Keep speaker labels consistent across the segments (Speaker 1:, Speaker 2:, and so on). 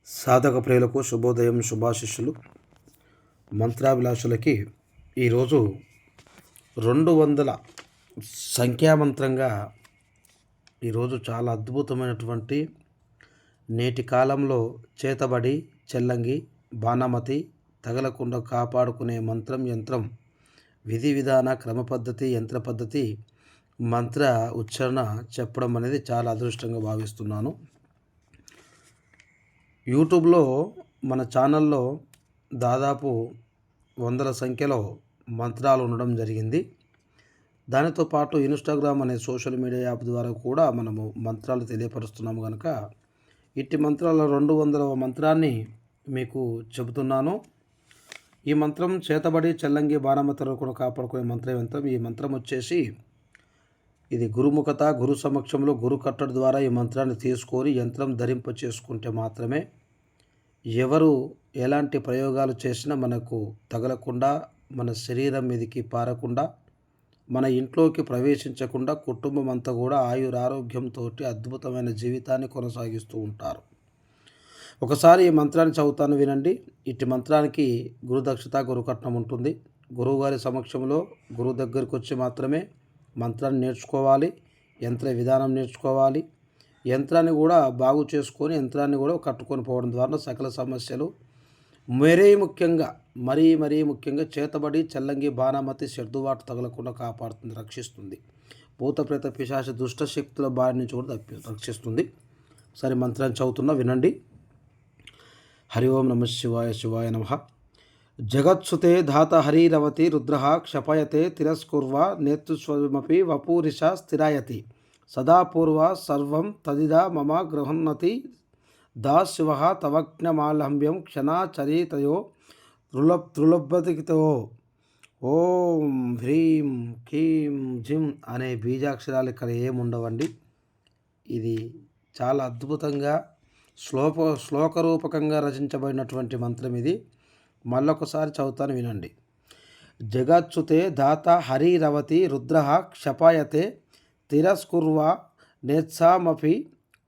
Speaker 1: సాధక ప్రియులకు శుభోదయం, శుభాశిష్యులు. మంత్రాభిలాషులకి ఈరోజు 200 సంఖ్యామంత్రంగా ఈరోజు చాలా అద్భుతమైనటువంటి నేటి కాలంలో చేతబడి, చెల్లంగి, బాణమతి తగలకుండా కాపాడుకునే మంత్రం, యంత్రం, విధి విధాన, క్రమ పద్ధతి, యంత్ర పద్ధతి, మంత్ర ఉచ్చారణ చెప్పడం అనేది చాలా అదృష్టంగా భావిస్తున్నాను. యూట్యూబ్లో మన ఛానల్లో దాదాపు 100 సంఖ్యలో మంత్రాలు ఉండడం జరిగింది. దానితో పాటు ఇన్స్టాగ్రామ్ అనే సోషల్ మీడియా యాప్ ద్వారా కూడా మనము మంత్రాలు తెలియపరుస్తున్నాము కనుక ఇట్టి మంత్రాల 200వ మంత్రాన్ని మీకు చెబుతున్నాను. ఈ మంత్రం చేతబడి, చెల్లంగి, బాణమతులను కూడా కాపాడుకునే యంత్రం. ఈ మంత్రం వచ్చేసి ఇది గురుముఖత, గురు సమక్షంలో గురు కట్టడి ద్వారా ఈ మంత్రాన్ని తీసుకొని యంత్రం ధరింప చేసుకుంటే మాత్రమే ఎవరు ఎలాంటి ప్రయోగాలు చేసినా మనకు తగలకుండా, మన శరీరం మీదకి పారకుండా, మన ఇంట్లోకి ప్రవేశించకుండా కుటుంబం అంతా కూడా ఆయురారోగ్యంతో అద్భుతమైన జీవితాన్ని కొనసాగిస్తూ ఉంటారు. ఒకసారి ఈ మంత్రాన్ని చదువుతాను, వినండి. ఇట్టి మంత్రానికి గురుదక్షత, గురుకట్నం ఉంటుంది. గురువుగారి సమక్షంలో గురువు దగ్గరికి వచ్చి మాత్రమే మంత్రాన్ని నేర్చుకోవాలి, యంత్ర విధానం నేర్చుకోవాలి. యంత్రాన్ని కూడా బాగు చేసుకొని యంత్రాన్ని కూడా కట్టుకొని పోవడం ద్వారా సకల సమస్యలు మరీ ముఖ్యంగా చేతబడి, చెల్లంగి, బాణమతి, శర్దువాటు తగలకుండా కాపాడుతుంది, రక్షిస్తుంది. భూత ప్రేత పిశాచ దుష్ట శక్తుల బారి నుంచి కూడా రక్షిస్తుంది. సరే, మంత్రాన్ని చదువుతున్నా, వినండి. హరి ఓం నమ శివాయ, శివాయ నమః. జగత్సుతే ధాత హరిరవతి రుద్ర క్షపయతే తిరస్కుర్వ నేతృస్వమపి వపూరిష స్థిరాయతి సదా పూర్వ సర్వం తదిదా మమ గృహన్నతి దా శివ తవజ్ఞమాలంబ్యం క్షణాచరితయో త్రులభతితో. ఓం హ్రీం కీం జిం అనే బీజాక్షరాలు ఇక్కడ ఏముండవండి. ఇది చాలా అద్భుతంగా శ్లోకరూపకంగా రచించబడినటువంటి మంత్రం. ఇది మళ్ళొకసారి చదువుతాను, వినండి. జగత్సుతే దాత హరిరవతి రుద్ర క్షపాయతే తిరస్కుర్వ నేత్సామపి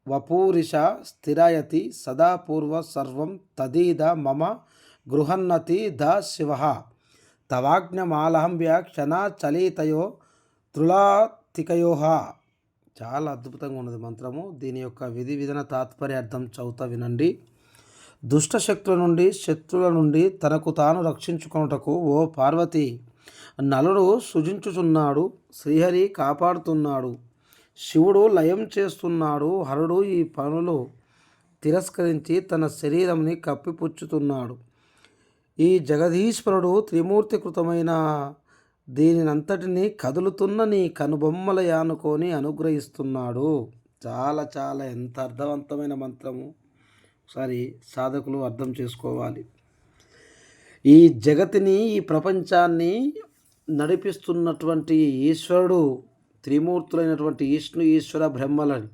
Speaker 1: వపూరిష స్థిరాయతి సదా పూర్వ సర్వం తదీద మమ గృహన్నతి ద శివ తవాజ్ఞమాలహంబ్య క్షణాచలితయో త్రులాతికయో. చాలా అద్భుతంగా ఉన్నది మంత్రము. దీని యొక్క విధి విధాన తాత్పర్యార్థం చదువుతా, వినండి. దుష్టశక్తుల నుండి, శత్రువుల నుండి తనకు తాను రక్షించుకొనుటకు ఓ పార్వతి, నలుడు సృజించుచున్నాడు, శ్రీహరి కాపాడుతున్నాడు, శివుడు లయం చేస్తున్నాడు, హరుడు ఈ పనులు తిరస్కరించి తన శరీరంని కప్పిపుచ్చుతున్నాడు. ఈ జగదీశ్వరుడు త్రిమూర్తికృతమైన దీనినంతటినీ కదులుతున్న నీ కనుబొమ్మల యానుకొని అనుగ్రహిస్తున్నాడు. చాలా చాలా ఎంత అర్థవంతమైన మంత్రము. ఒకసారి సాధకులు అర్థం చేసుకోవాలి. ఈ జగతిని, ఈ ప్రపంచాన్ని నడిపిస్తున్నటువంటి ఈశ్వరుడు త్రిమూర్తులైనటువంటి విష్ణు, ఈశ్వర, బ్రహ్మలని,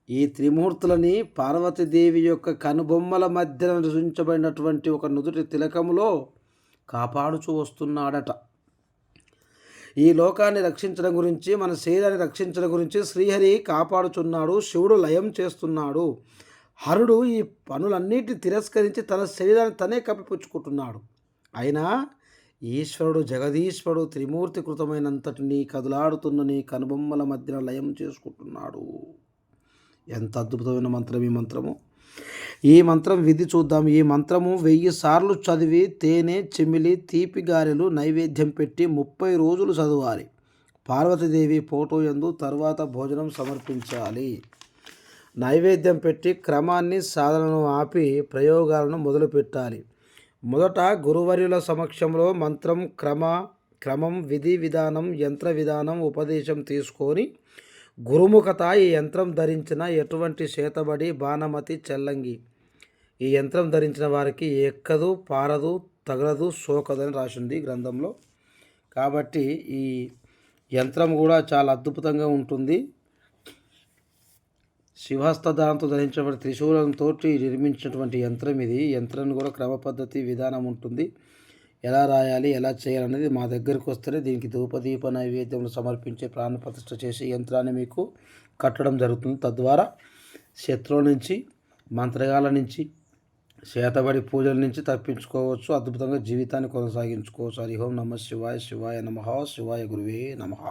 Speaker 1: ఈ త్రిమూర్తులని పార్వతీదేవి యొక్క కనుబొమ్మల మధ్యన రచించబడినటువంటి ఒక నుదుటి తిలకములో కాపాడుచూ వస్తున్నాడట. ఈ లోకాన్ని రక్షించడం గురించి, మన శరీరాన్ని రక్షించడం గురించి శ్రీహరి కాపాడుచున్నాడు, శివుడు లయం చేస్తున్నాడు, హరుడు ఈ పనులన్నిటిని తిరస్కరించి తన శరీరాన్ని తనే కప్పిపుచ్చుకుంటున్నాడు. అయినా ఈశ్వరుడు, జగదీశ్వరుడు త్రిమూర్తి కృతమైనంతటినీ కదులాడుతున్న నీ కనుబొమ్మల మధ్యన లయం చేసుకుంటున్నాడు. ఎంత అద్భుతమైన మంత్రం ఈ మంత్రము. ఈ మంత్రం విధి చూద్దాం. ఈ మంత్రము 1000 సార్లు చదివి తేనె, చెమిలి, తీపి గారెలు నైవేద్యం పెట్టి 30 రోజులు చదవాలి. పార్వతీదేవి ఫోటో యందు తర్వాత భోజనం సమర్పించాలి. నైవేద్యం పెట్టి క్రమాన్ని, సాధనను ఆపి ప్రయోగాలను మొదలుపెట్టాలి. మొదట గురువర్యుల సమక్షంలో మంత్రం, క్రమం, విధి విధానం, యంత్ర విధానం ఉపదేశం తీసుకొని గురుముఖత ఈ యంత్రం ధరించిన ఎటువంటి చేతబడి, బాణమతి, చెల్లంగి ఈ యంత్రం ధరించిన వారికి ఎక్కదు, పారదు, తగలదు, సోకదని రాసింది గ్రంథంలో. కాబట్టి ఈ యంత్రం కూడా చాలా అద్భుతంగా ఉంటుంది. శివహస్తదానంతో ధరించబడి త్రిశూలంతో నిర్మించినటువంటి యంత్రం ఇది. యంత్రాన్ని కూడా క్రమ పద్ధతి, విధానం ఉంటుంది. ఎలా రాయాలి, ఎలా చేయాలనేది మా దగ్గరికి వస్తేనే దీనికి ధూపదీప నైవేద్యములు సమర్పించే ప్రాణప్రతిష్ఠ చేసి యంత్రాన్ని మీకు కట్టడం జరుగుతుంది. తద్వారా శత్రువుల నుంచి మంత్రగాల నుంచి, చేతబడి పూజల నుంచి తప్పించుకోవచ్చు. అద్భుతంగా జీవితాన్ని కొనసాగించుకోవచ్చు. హరి ఓం నమ శివాయ, శివాయ నమః, శివాయ గురువే నమః.